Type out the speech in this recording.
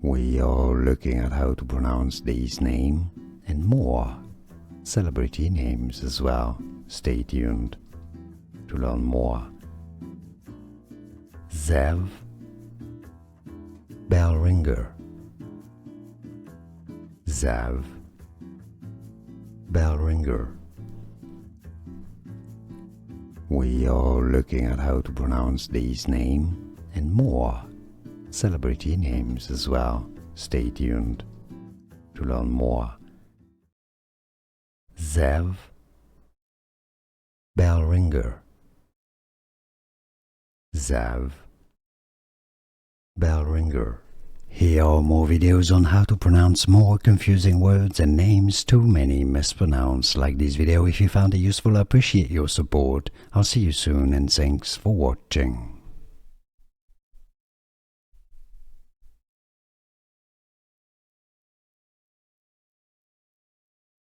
We are looking at how to pronounce these names and more celebrity names as well. Stay tuned to learn more. Xev Bellringer. Xev Bellringer. We are looking at how to pronounce these names and more celebrity names as well. Stay tuned to learn more. Xev Bellringer. Xev Bellringer. Here are more videos on how to pronounce more confusing words and names too many mispronounced. Like this video if you found it useful. I appreciate your support. I'll see you soon and thanks for watching.